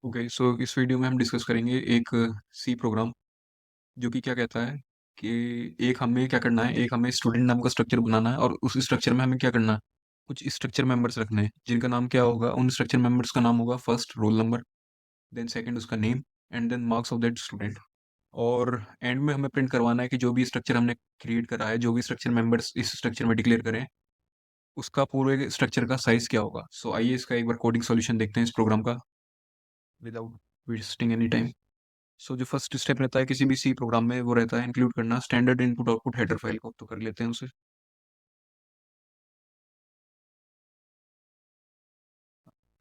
Okay, सो इस video में हम डिस्कस करेंगे एक सी प्रोग्राम जो कि क्या कहता है कि एक हमें क्या करना है, एक हमें स्टूडेंट नाम का स्ट्रक्चर बनाना है और उस स्ट्रक्चर में हमें क्या करना है, कुछ स्ट्रक्चर मेंबर्स रखने हैं जिनका नाम क्या होगा, उन स्ट्रक्चर मेंबर्स का नाम होगा first roll number, then second उसका name and then marks of that student. और एंड में हमें प्रिंट करवाना है कि जो भी स्ट्रक्चर हमने क्रिएट करा है, जो भी स्ट्रक्चर मेंबर्स इस स्ट्रक्चर में डिक्लेयर करें, उसका पूरे स्ट्रक्चर का साइज क्या होगा। सो आइए इसका एक बार कोडिंग सॉल्यूशन देखते हैं इस प्रोग्राम का विदाउट वेस्टिंग एनी टाइम। सो जो फर्स्ट स्टेप रहता है किसी भी सी प्रोग्राम में, वो रहता है इंक्लूड करना standard input output header file को। तो कर लेते हैं उसे।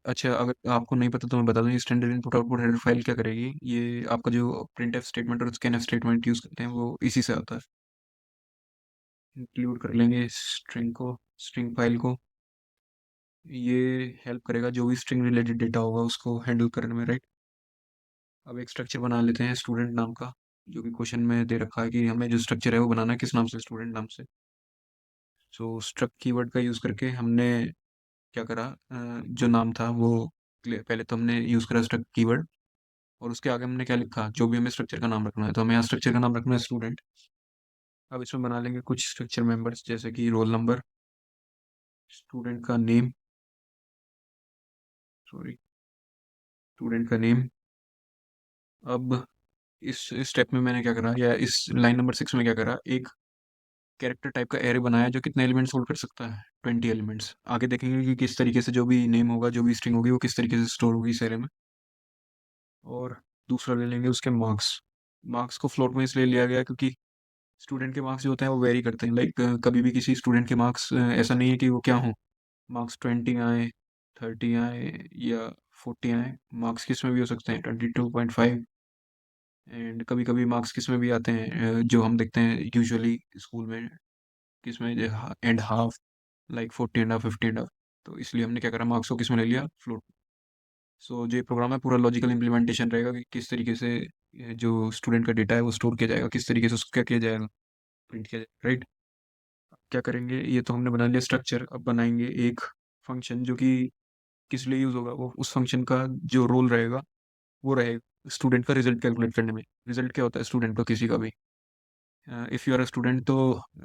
अच्छा, अगर आपको नहीं पता तो मैं बता दूं, ये standard input output header file क्या करेगी, ये आपका जो प्रिंट एफ स्टेटमेंट और स्कैन एफ स्टेटमेंट यूज़ करते हैं वो इसी से आता है। इंक्लूड कर लेंगे स्ट्रिंग को, स्ट्रिंग फाइल को। ये हेल्प करेगा जो भी स्ट्रिंग रिलेटेड डेटा होगा उसको हैंडल करने में, राइट। अब एक स्ट्रक्चर बना लेते हैं स्टूडेंट नाम का, जो कि क्वेश्चन में दे रखा है कि हमें जो स्ट्रक्चर है वो बनाना है किस नाम से, स्टूडेंट नाम से। सो स्ट्रक्ट कीवर्ड का यूज़ करके हमने क्या करा, जो नाम था वो पहले तो हमने यूज़ करा स्ट्रक्ट कीवर्ड, और उसके आगे हमने क्या लिखा, जो भी हमें स्ट्रक्चर का नाम रखना है, तो हमें यहाँ स्ट्रक्चर का नाम रखना है स्टूडेंट। अब इसमें बना लेंगे कुछ स्ट्रक्चर मेंबर्स, जैसे कि रोल नंबर, स्टूडेंट का नेम, सॉरी, स्टूडेंट का नेम। अब इस स्टेप में मैंने क्या करा, या इस लाइन नंबर 6 में क्या करा, एक कैरेक्टर टाइप का एरे बनाया जो कितने एलिमेंट्स होल्ड कर सकता है, 20 एलिमेंट्स। आगे देखेंगे कि किस तरीके से जो भी नेम होगा, जो भी स्ट्रिंग होगी, वो किस तरीके से स्टोर होगी इस एरे में। और दूसरा ले लेंगे उसके मार्क्स। मार्क्स को फ्लोट में इसलिए लिया गया क्योंकि स्टूडेंट के मार्क्स जो होते हैं वो वेरी करते हैं। लाइक कभी भी किसी स्टूडेंट के मार्क्स ऐसा नहीं है कि वो क्या हो, मार्क्स 20 आए, 30 आए या 40 आए। मार्क्स किस में भी हो सकते हैं, 22.5। एंड कभी कभी मार्क्स किस में भी आते हैं, जो हम देखते हैं यूजुअली स्कूल में, किस में, and half, like 40 and half, 50 and half. तो इसलिए हमने क्या करा, मार्क्स को किस में ले लिया, फ्लोट। सो जो प्रोग्राम है पूरा लॉजिकल इम्प्लीमेंटेशन रहेगा कि किस तरीके से जो स्टूडेंट का डेटा है वो स्टोर किया जाएगा, किस तरीके से उसको क्या किया जाएगा, प्रिंट किया जाएगा, राइट। क्या करेंगे, ये तो हमने बना लिया स्ट्रक्चर। अब बनाएंगे एक फंक्शन जो कि किस लिए यूज होगा, वो उस फंक्शन का जो रोल रहेगा वो रहेगा स्टूडेंट का रिजल्ट कैलकुलेट करने में। रिजल्ट क्या होता है स्टूडेंट का किसी का भी, if you are a student तो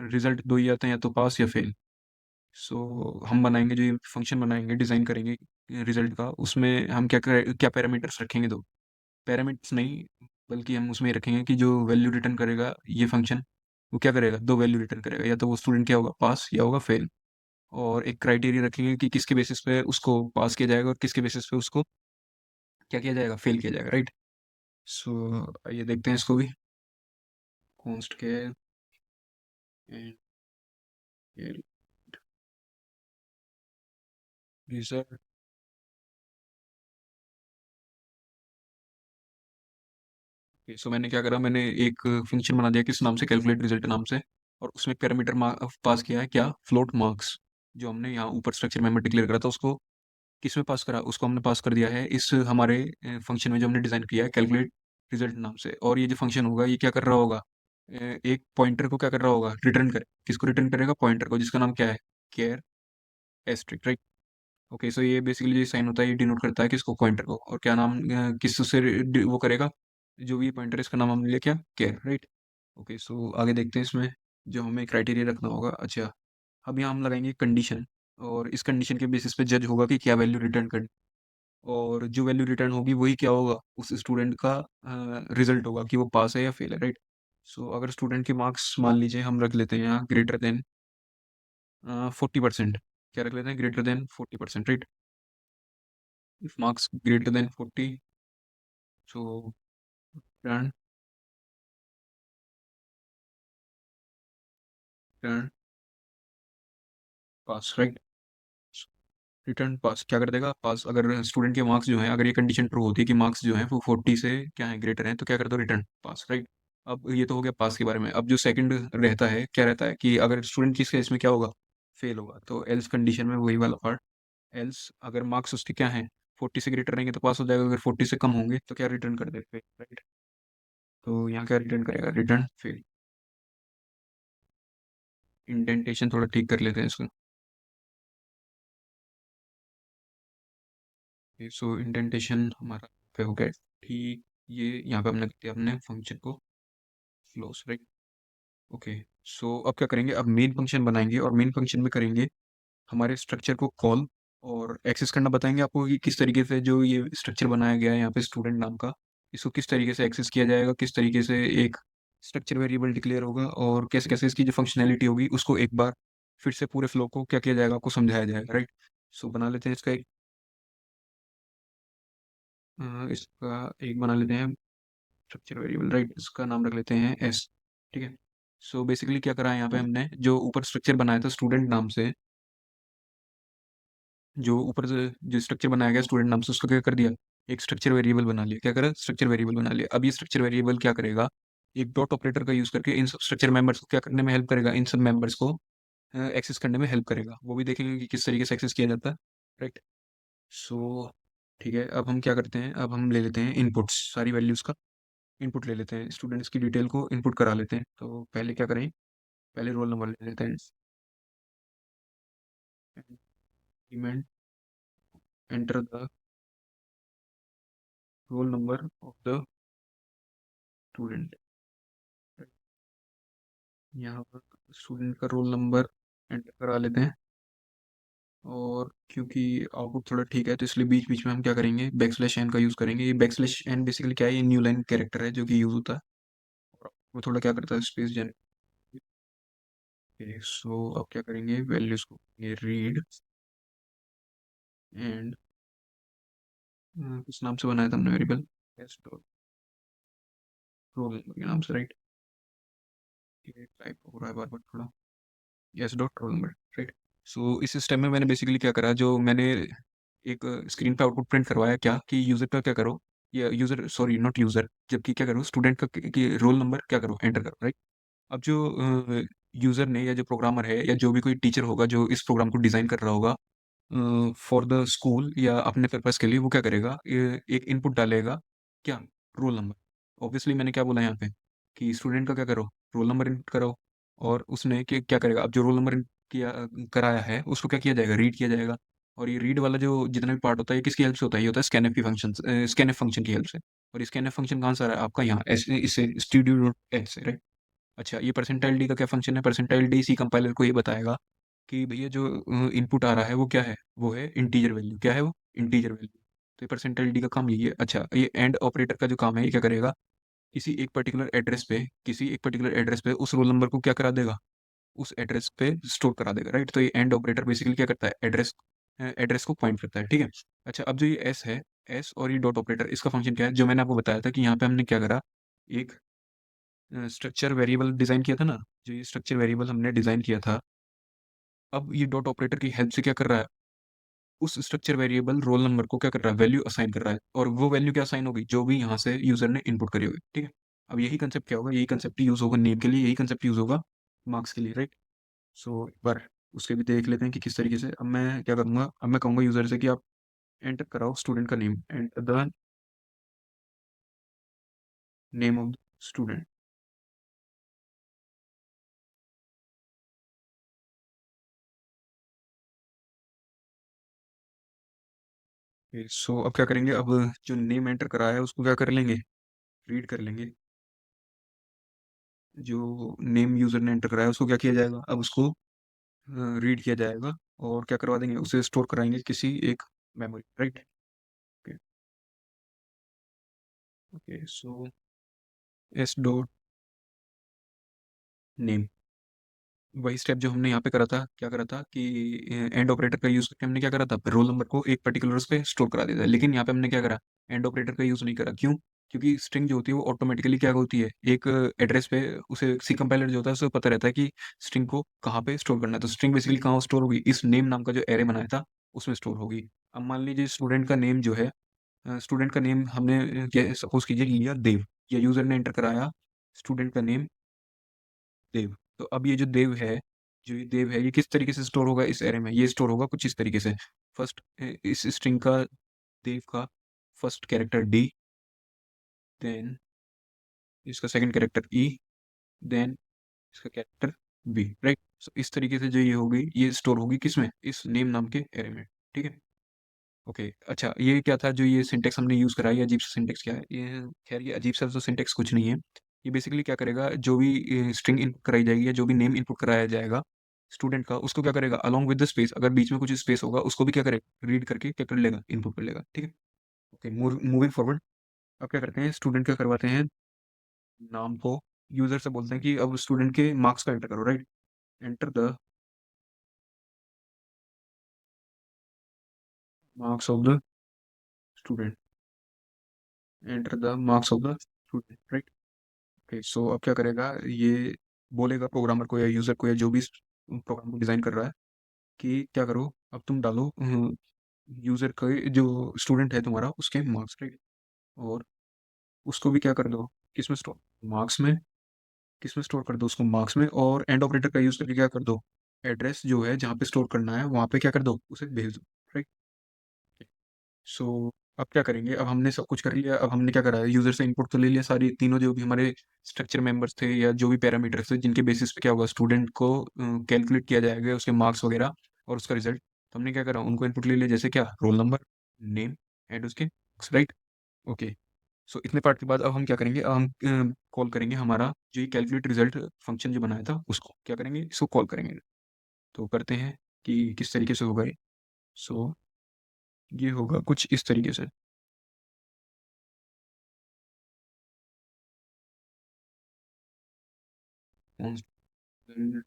रिजल्ट दो ही आते हैं, या तो पास या फेल। सो हम बनाएंगे जो ये फंक्शन बनाएंगे, डिज़ाइन करेंगे रिजल्ट का, उसमें हम क्या पैरामीटर्स रखेंगे, दो पैरामीटर्स नहीं, बल्कि हम उसमें ये रखेंगे कि जो वैल्यू रिटर्न करेगा ये फंक्शन, वो क्या करेगा, दो वैल्यू रिटर्न करेगा, या तो वो स्टूडेंट क्या होगा, पास या होगा फेल। और एक क्राइटेरिया रखेंगे कि किसके बेसिस पे उसको पास किया जाएगा और किसके बेसिस पे उसको क्या किया जाएगा, फेल किया जाएगा, राइट। सो ये देखते हैं इसको भी, कॉन्स्ट के रिजल्ट। सो मैंने क्या करा, मैंने एक फंक्शन बना दिया किस नाम से, कैलकुलेट रिजल्ट नाम से, और उसमें पैरामीटर पास किया है क्या, फ्लोट मार्क्स। जो हमने यहाँ ऊपर स्ट्रक्चर मेंबर डिक्लेयर करा था उसको किस में पास करा, उसको हमने पास कर दिया है इस हमारे फंक्शन में जो हमने डिजाइन किया है, कैलकुलेट रिजल्ट नाम से। और ये जो फंक्शन होगा ये क्या कर रहा होगा, एक पॉइंटर को क्या कर रहा होगा, रिटर्न कर, किसको रिटर्न करेगा, पॉइंटर को, जिसका नाम क्या है, केयर एस्ट्रिक, राइट। ओके, सो ये बेसिकली जो साइन होता है ये डिनोट करता है किसको, पॉइंटर को। और क्या नाम, किस से वो करेगा, जो भी पॉइंटर है इसका नाम हमने लिया क्या, केयर, राइट। ओके, सो आगे देखते हैं इसमें जो हमें क्राइटेरिया रखना होगा। अच्छा, अब यहाँ हम लगाएंगे कंडीशन, और इस कंडीशन के बेसिस पे जज होगा कि क्या वैल्यू रिटर्न कर, और जो वैल्यू रिटर्न होगी वही क्या होगा, उस स्टूडेंट का रिजल्ट होगा कि वो पास है या फेल है, राइट। सो अगर स्टूडेंट के मार्क्स मान लीजिए हम रख लेते हैं यहाँ ग्रेटर देन 40%, क्या रख लेते हैं, greater than 40%, right. If marks greater than 40, so return, return pass, right. Return pass क्या कर देगा, पास। अगर स्टूडेंट के मार्क्स जो हैं, अगर ये कंडीशन ट्रू होती है कि मार्क्स जो हैं वो 40 से क्या है, ग्रेटर हैं, तो क्या कर दो, रिटर्न पास, राइट। अब ये तो हो गया पास के बारे में। अब जो सेकंड रहता है, क्या रहता है कि अगर स्टूडेंट किस केस में क्या होगा, फेल होगा, तो एल्स कंडीशन में वही वाला पार्ट। एल्स अगर मार्क्स उसके क्या हैं, 40 से ग्रेटर रहेंगे तो पास हो जाएगा, अगर 40 से कम होंगे तो क्या रिटर्न कर दे, फेल, राइट। तो यहाँ क्या रिटर्न करेगा, रिटर्न फेल। इंडेंटेशन थोड़ा ठीक कर लेते हैं इसको। सो इंडेंटेशन हमारा पे हो गया ठीक। ये यहाँ पे हमने कर दिया अपने फंक्शन को क्लोज, राइट। ओके, सो अब क्या करेंगे, अब मेन फंक्शन बनाएंगे और मेन फंक्शन में करेंगे हमारे स्ट्रक्चर को कॉल और एक्सेस करना बताएंगे आपको कि किस तरीके से जो ये स्ट्रक्चर बनाया गया है यहाँ पे स्टूडेंट नाम का, इसको किस तरीके से एक्सेस किया जाएगा, किस तरीके से एक स्ट्रक्चर वेरिएबल डिक्लेयर होगा और कैसे कैसे इसकी जो फंक्शनैलिटी होगी उसको एक बार फिर से पूरे फ्लो को क्या किया जाएगा आपको समझाया जाएगा, राइट। सो बना लेते हैं इसका एक इसका एक बना लेते हैं स्ट्रक्चर वेरिएबल, राइट। इसका नाम रख लेते हैं एस, ठीक है। सो बेसिकली क्या करा है यहाँ पे हमने जो ऊपर स्ट्रक्चर बनाया था स्टूडेंट नाम से, जो ऊपर से जो स्ट्रक्चर बनाया गया स्टूडेंट नाम से उसको क्या कर दिया, एक स्ट्रक्चर वेरिएबल बना लिया, क्या करा स्ट्रक्चर वेरिएबल बना लिया। अब ये स्ट्रक्चर वेरिएबल क्या करेगा, एक डॉट ऑपरेटर का यूज करके इन सब स्ट्रक्चर मेंबर्स को क्या करने में हेल्प करेगा, इन सब मेंबर्स को एक्सेस करने में हेल्प करेगा। वो भी देखेंगे कि किस तरीके से एक्सेस किया जाता है, राइट। सो ठीक है, अब हम क्या करते हैं, अब हम ले लेते हैं इनपुट्स, सारी वैल्यूज का इनपुट ले लेते हैं, स्टूडेंट्स की डिटेल को इनपुट करा लेते हैं। तो पहले क्या करें, पहले रोल नंबर ले लेते हैं, enter the roll number of the student. यहाँ पर स्टूडेंट का रोल नंबर एंटर करा लेते हैं और क्योंकि आउटपुट थोड़ा ठीक है तो इसलिए बीच बीच में हम क्या करेंगे, बैक स्लैश एन का यूज़ करेंगे। ये बैक स्लैश एन बेसिकली क्या है, ये न्यू लाइन कैरेक्टर है जो कि यूज़ होता है और वो थोड़ा क्या करता है, स्पेस जनरेट। सो अब क्या करेंगे, वैल्यूज को ये रीड एंड किस नाम से बनाया था हमने variable, S dot roll number के नाम से, राइट। ये टाइप हो रहा है बार बार थोड़ा, S dot roll number, right. So इस स्टेप में मैंने बेसिकली क्या करा, जो मैंने एक स्क्रीन पे आउटपुट प्रिंट करवाया क्या कि यूजर का क्या करो, या यूजर सॉरी नॉट यूजर, जबकि क्या करो स्टूडेंट का रोल नंबर क्या करो एंटर करो, राइट। अब जो यूजर ने या जो प्रोग्रामर है या जो भी कोई टीचर होगा जो इस प्रोग्राम को डिजाइन कर रहा होगा फॉर द स्कूल या अपने पर्पस के लिए, वो क्या करेगा, एक इनपुट डालेगा, क्या, रोल नंबर। ऑब्वियसली मैंने क्या बोला यहाँ पे कि स्टूडेंट का क्या करो, रोल नंबर इनपुट करो। और उसने क्या करेगा, अब जो रोल नंबर किया कराया है उसको क्या किया जाएगा, रीड किया जाएगा। और ये रीड वाला जो जितना भी पार्ट होता है ये किसकी हेल्प से होता है, ये होता है स्कैनफ की फंक्शन, स्कैनफ फंक्शन की हेल्प से। और स्कैनफ फंक्शन कहाँ से आ रहा है आपका, यहाँ इससे स्टूडियो डॉट एच से, राइट। अच्छा, ये परसेंटाइल डी का क्या फंक्शन है, परसेंटाइल डी सी कंपाइलर को ये बताएगा कि भैया जो इनपुट आ रहा है वो क्या है, वो है इंटीजर वैल्यू, क्या है वो, इंटीजर वैल्यू। तो ये परसेंटाइल डी का काम यही है। अच्छा, ये एंड ऑपरेटर का जो काम है ये क्या करेगा, किसी एक पर्टिकुलर एड्रेस पे, किसी एक पर्टिकुलर एड्रेस पे उस रोल नंबर को क्या करा देगा, उस एड्रेस पे स्टोर करा देगा, राइट। तो ये एंड ऑपरेटर बेसिकली क्या करता है, एड्रेस एड्रेस को पॉइंट करता है, ठीक है। अच्छा, अब जो ये एस है, एस और ये डॉट ऑपरेटर, इसका फंक्शन क्या है, जो मैंने आपको बताया था कि यहाँ पे हमने क्या करा, एक स्ट्रक्चर वेरिएबल डिजाइन किया था ना, जो ये स्ट्रक्चर वेरिएबल हमने डिजाइन किया था, अब ये डॉट ऑपरेटर की हेल्प से क्या कर रहा है, उस स्ट्रक्चर वेरिएबल रोल नंबर को क्या कर रहा है, वैल्यू असाइन कर रहा है। और वो वैल्यू क्या असाइन होगी, जो भी यहाँ से यूजर ने इनपुट करी होगी, ठीक है। अब यही कंसेप्ट क्या होगा, यही कंसेप्ट यूज होगा नेम के लिए, यही कंसेप्ट यूज होगा मार्क्स के लिए, राइट। सो एक बार उसके भी देख लेते हैं कि किस तरीके से। अब मैं क्या करूँगा, अब मैं कहूँगा यूजर से कि आप एंटर कराओ स्टूडेंट का name and the name of the student. So अब क्या करेंगे, अब जो नेम एंटर कराया है उसको क्या कर लेंगे, रीड कर लेंगे। जो नेम यूजर ने एंटर कराया है उसको क्या किया जाएगा, अब उसको रीड किया जाएगा और क्या करवा देंगे, उसे स्टोर कराएंगे किसी एक मेमोरी, राइट। ओके, ओके, सो एस डॉट नेम, वही स्टेप जो हमने यहाँ पे करा था, क्या करा था कि एंड ऑपरेटर का यूज करके हमने क्या करा था, रोल नंबर को एक पर्टिकुलर उस पे स्टोर करा दिया था। लेकिन यहाँ पे हमने क्या करा, एंड ऑपरेटर का यूज नहीं करा, क्यों, क्योंकि स्ट्रिंग जो होती है वो ऑटोमेटिकली क्या होती है, एक एड्रेस पे उसे सी कंपाइलर जो होता है उसे पता रहता है कि स्ट्रिंग को कहाँ पे स्टोर करना है। तो स्ट्रिंग बेसिकली कहाँ स्टोर होगी, इस नेम नाम का जो एरे बनाया था उसमें स्टोर होगी। अब मान लीजिए स्टूडेंट का नेम जो है, स्टूडेंट का नेम हमने सपोज कीजिए लिया देव, या यूजर ने एंटर कराया स्टूडेंट का नेम देव। तो अब ये जो देव है, जो ये देव है ये किस तरीके से स्टोर होगा इस एरे में, ये स्टोर होगा कुछ इस तरीके से। फर्स्ट इस स्ट्रिंग का, देव का फर्स्ट कैरेक्टर डी, देन इसका सेकंड कैरेक्टर ई, देन इसका कैरेक्टर बी, राइट। इस तरीके से जो ये होगी ये स्टोर होगी किसमें, इस नेम नाम के एरे में, ठीक है। ओके, अच्छा, ये क्या था जो ये सिंटेक्स हमने यूज़ करा, ये अजीब सा सिंटेक्स क्या है? ये खैर ये अजीब सा तो सिंटेक्स कुछ नहीं है। ये बेसिकली क्या करेगा, जो भी स्ट्रिंग इनपुट कराई जाएगी या जो भी नेम इनपुट कराया जाएगा स्टूडेंट का, उसको क्या करेगा, अलोंग विद द स्पेस, अगर बीच में कुछ स्पेस होगा उसको भी क्या करेगा, रीड करके क्या कर लेगा, इनपुट कर लेगा। ठीक है। Okay, moving forward. अब क्या करते हैं, स्टूडेंट क्या करवाते हैं, नाम को यूजर से बोलते हैं कि अब स्टूडेंट के मार्क्स का एंटर करो, right? Enter the marks of the student, enter the marks of the student, right? Okay, so अब क्या करेगा, ये बोलेगा प्रोग्रामर को या यूजर को या जो भी प्रोग्राम को डिजाइन कर रहा है कि क्या करो, अब तुम डालो यूजर के जो स्टूडेंट है तुम्हारा उसके मार्क्स, राइट? और उसको भी क्या कर दो, किसमें स्टोर, मार्क्स में, किसमें स्टोर कर दो उसको, मार्क्स में, और एंड ऑपरेटर का यूज करके क्या कर दो, एड्रेस जो है जहाँ पे स्टोर करना है वहाँ पे क्या कर दो, उसे भेज दो, राइट? सो अब क्या करेंगे, अब हमने सब कुछ कर लिया, अब हमने क्या करा है, यूजर से इनपुट तो ले लिया, सारी तीनों जो भी हमारे स्ट्रक्चर मेंबर्स थे या जो भी पैरामीटर्स थे जिनके बेसिस पे क्या होगा, स्टूडेंट को कैलकुलेट किया जाएगा उसके मार्क्स वगैरह और उसका रिजल्ट। तो हमने क्या करा, उनको इनपुट ले लिया, जैसे क्या, रोल नंबर, नेम एंड उसके, राइट? ओके, सो इतने पार्ट के बाद अब हम क्या करेंगे, अब हम कॉल करेंगे हमारा जो ये कैलकुलेट रिजल्ट फंक्शन जो बनाया था उसको क्या करेंगे, इसको कॉल करेंगे। तो करते हैं कि किस तरीके से होगा ये। सो ये होगा कुछ इस तरीके से।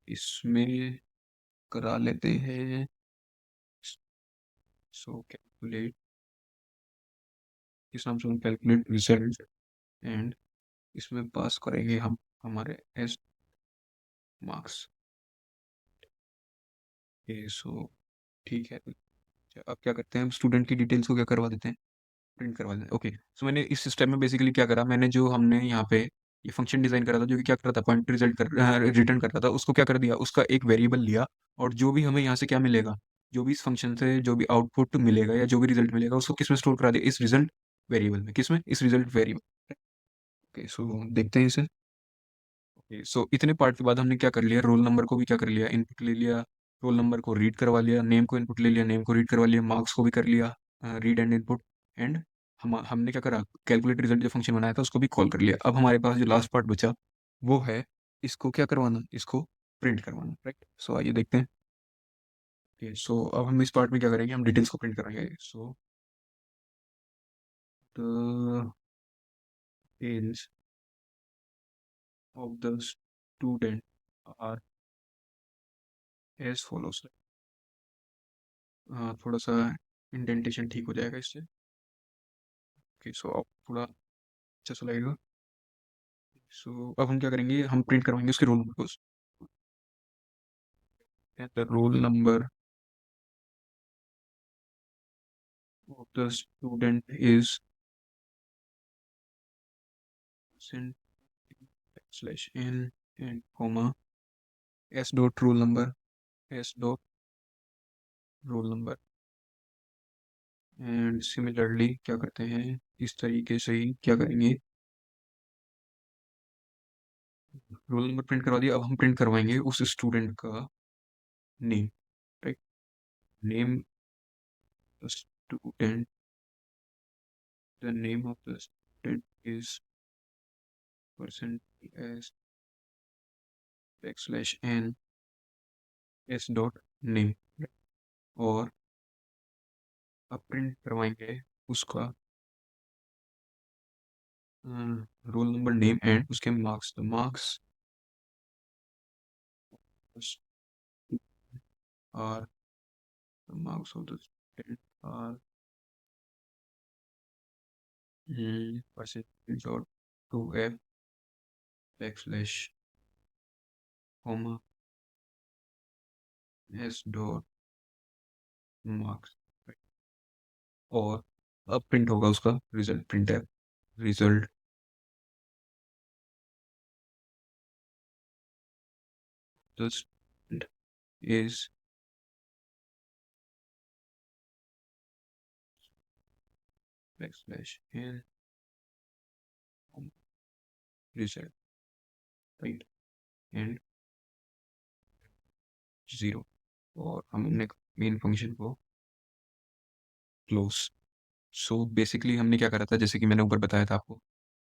इसमें करा लेते हैं, सो कैलकुलेट, इस नाम से हम कैलकुलेट रिजल्ट, एंड इसमें पास करेंगे हम हमारे एस मार्क्स। ये सो ठीक है। अच्छा, अब क्या करते हैं, हम स्टूडेंट की डिटेल्स को क्या करवा देते हैं, प्रिंट करवा देते हैं। ओके, सो मैंने इस सिस्टम में बेसिकली क्या करा, मैंने जो हमने यहाँ पे ये फंक्शन डिजाइन करा था जो कि क्या कर रहा था, पॉइंट रिजल्ट कर रिटर्न कर रहा था, उसको क्या कर दिया, उसका एक वेरिएबल लिया, और जो भी हमें यहाँ से क्या मिलेगा, जो भी इस फंक्शन से जो भी आउटपुट मिलेगा या जो भी रिजल्ट मिलेगा उसको किसमें स्टोर करा दिया, इस रिजल्ट वेरिएबल में, किसमें, इस रिजल्ट वेरिएबल। ओके, सो देखते हैं इसे। ओके, सो इतने पार्ट के बाद हमने क्या कर लिया, रोल नंबर को भी क्या कर लिया, इनपुट ले लिया, रोल नंबर को रीड करवा लिया, नेम को इनपुट ले लिया, नेम को रीड करवा लिया, मार्क्स को भी कर लिया रीड एंड इनपुट, एंड हमने क्या करा, कैलकुलेट रिजल्ट जो फंक्शन बनाया था उसको भी कॉल कर लिया। अब हमारे पास जो लास्ट पार्ट बचा वो है इसको क्या करवाना, इसको प्रिंट करवाना, राइट? सो आइए देखते हैं। सो अब हम इस पार्ट में क्या करेंगे, हम डिटेल्स को प्रिंट करेंगे। So the details of the student are as follows. थोड़ा सा इंडेंटेशन ठीक हो जाएगा इससे। ओके, सो अब थोड़ा अच्छा सा लगेगा। सो अब हम क्या करेंगे, हम प्रिंट करवाएंगे उसके रोल नंबर को, the roll number of the student is slash N and comma S dot roll number, S dot roll number, and similarly क्या करते हैं, इस तरीके से ही क्या करेंगे, रोल नंबर प्रिंट करवा दिया, अब हम प्रिंट करवाएंगे उस स्टूडेंट का name, right? Name student, the name of the student is percent S backslash N S dot name, और अब प्रिंट करवाएंगे उसका रोल नंबर, नेम एंड उसके marks, the marks are, the marks of the student are percentage dot two F backslash comma S dot marks, और अब print होगा उसका result, print है result the student is backslash N result, right? And zero, और हमने main function को close. So basically हमने क्या करा था, जैसे कि मैंने ऊपर बताया था आपको,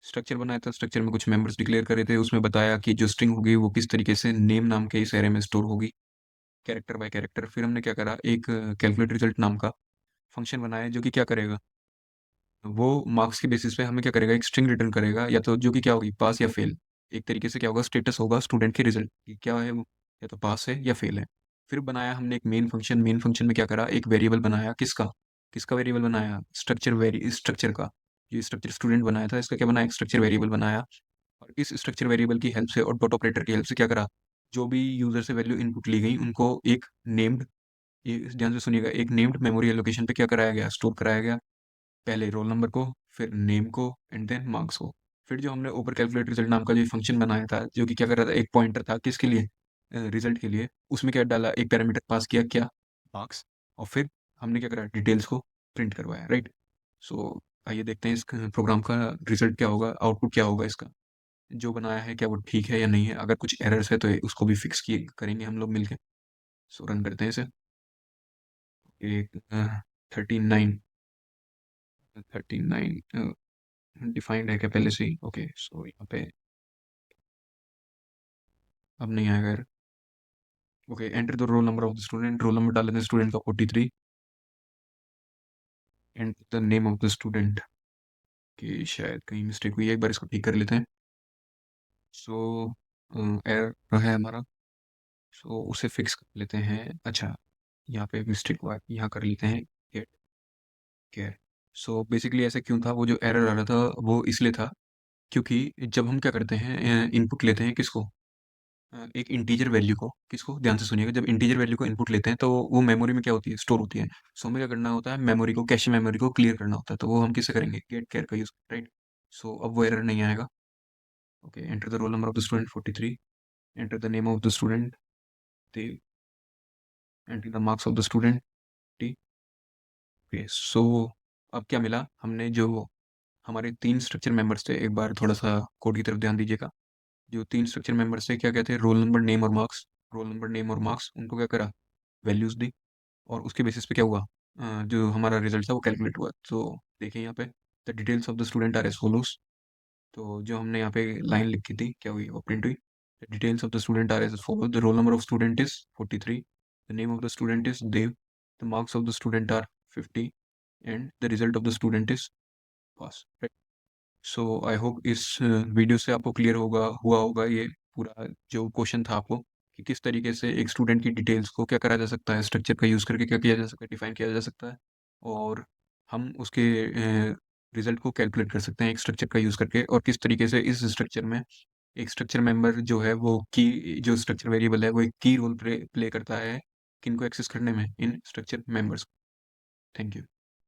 स्ट्रक्चर बनाया था, स्ट्रक्चर में कुछ मेंबर्स डिक्लेयर करे थे, उसमें बताया कि जो स्ट्रिंग होगी वो किस तरीके से नेम नाम के इस एरे में स्टोर होगी, कैरेक्टर बाय कैरेक्टर। फिर हमने क्या करा, एक कैलकुलेट रिजल्ट नाम का फंक्शन बनाया जो कि क्या करेगा, वो मार्क्स के बेसिस पे हमें क्या करेगा, एक स्ट्रिंग रिटर्न करेगा, या तो जो कि क्या होगी, पास या फेल। एक तरीके से क्या होगा, स्टेटस होगा स्टूडेंट के रिजल्ट की, क्या है वो, या तो पास है या फेल है। फिर बनाया हमने एक मेन फंक्शन, मेन फंक्शन में क्या करा, एक वेरिएबल बनाया, किसका, किसका वेरिएबल बनाया, स्ट्रक्चर का। ये स्ट्रक्चर स्टूडेंट बनाया था, इसका क्या बनाया, एक स्ट्रक्चर वेरिएबल बनाया। और इस स्ट्रक्चर वेरिएबल की हेल्प से और डॉट ऑपरेटर की हेल्प से क्या करा, जो भी यूजर से वैल्यू इनपुट ली गई उनको एक नेम्ड, ये ध्यान से सुनिएगा, एक नेम्ड मेमोरी लोकेशन पे क्या कराया गया, स्टोर कराया गया। पहले रोल नंबर को, फिर नेम को, एंड देन मार्क्स को। फिर जो हमने ऊपर कैलकुलेट रिजल्ट नाम का जो फंक्शन बनाया था, जो कि क्या कर रहा था, एक पॉइंटर था किसके लिए, रिजल्ट के लिए, उसमें क्या डाला, एक पैरामीटर पास किया, क्या, मार्क्स। और फिर हमने क्या करा, डिटेल्स को प्रिंट करवाया, राइट। सो आइए देखते हैं इस प्रोग्राम का रिजल्ट क्या होगा, आउटपुट क्या होगा इसका, जो बनाया है क्या वो ठीक है या नहीं है। अगर कुछ एरर्स है तो उसको भी फिक्स किए करेंगे हम लोग मिलके। सो रन करते हैं इसे। एक 39, 39 डिफाइंड है क्या पहले से ही, ओके। सो यहाँ पे अब नहीं आएगा यार। Okay, enter the roll number of the student, roll number डाल देते हैं स्टूडेंट का 43, and the name of the student, कि शायद कहीं मिस्टेक हुई है, एक बार इसको ठीक कर लेते हैं। सो एरर है हमारा, सो उसे फिक्स कर लेते हैं। अच्छा, यहाँ पे मिस्टेक हुआ है, यहाँ कर लेते हैं गेट केयर। सो बेसिकली ऐसे क्यों था, वो जो एरर आ रहा था वो इसलिए था क्योंकि जब हम क्या करते हैं, इनपुट लेते हैं किसको, एक इंटीजर वैल्यू को, किसको, ध्यान से सुनिएगा, जब इंटीजर वैल्यू को इनपुट लेते हैं तो वो मेमोरी में क्या होती है, स्टोर होती है। सो हमें क्या करना होता है, मेमोरी को, कैश मेमोरी को क्लियर करना होता है, तो वो हम किससे करेंगे, गेट केयर का यूज, राइट। सो अब वो एरर नहीं आएगा। Okay, enter the roll number of the student 43, enter the name of the student Dev, enter the marks of the student T. Okay, so अब क्या मिला, हमने जो हमारे तीन स्ट्रक्चर मेंबर्स थे, एक बार थोड़ा सा कोड की तरफ ध्यान दीजिएगा। जो तीन स्ट्रक्चर मेंबर्स थे क्या कहते हैं, रोल नंबर नेम और मार्क्स, रोल नंबर नेम और मार्क्स, उनको क्या करा, वैल्यूज दी। और उसके बेसिस पे क्या हुआ, जो हमारा रिजल्ट था वो कैलकुलेट हुआ। तो देखिए यहाँ पे, the details of the student are as follows. तो जो हमने यहाँ पे लाइन लिखी थी क्या हुई, वो प्रिंट हुई। The details of the student are as follows, the roll number of student is 43, the name of the student is Dev, the marks of the student are 50, and the result of the student is pass. So I hope इस video से आपको clear होगा, हुआ होगा ये पूरा जो question था आपको, कि किस तरीके से एक स्टूडेंट की डिटेल्स को क्या करा जा सकता है, स्ट्रक्चर का यूज़ करके क्या किया जा सकता है, डिफाइन किया जा सकता है। और हम उसके रिजल्ट को कैलकुलेट कर सकते हैं एक स्ट्रक्चर का यूज़ करके, और किस तरीके से इस स्ट्रक्चर में एक स्ट्रक्चर मेंबर जो है वो की, जो स्ट्रक्चर वेरिएबल है वो एक की रोल प्ले करता है किन को एक्सेस करने में, इन स्ट्रक्चर मेंबर्स। Thank you.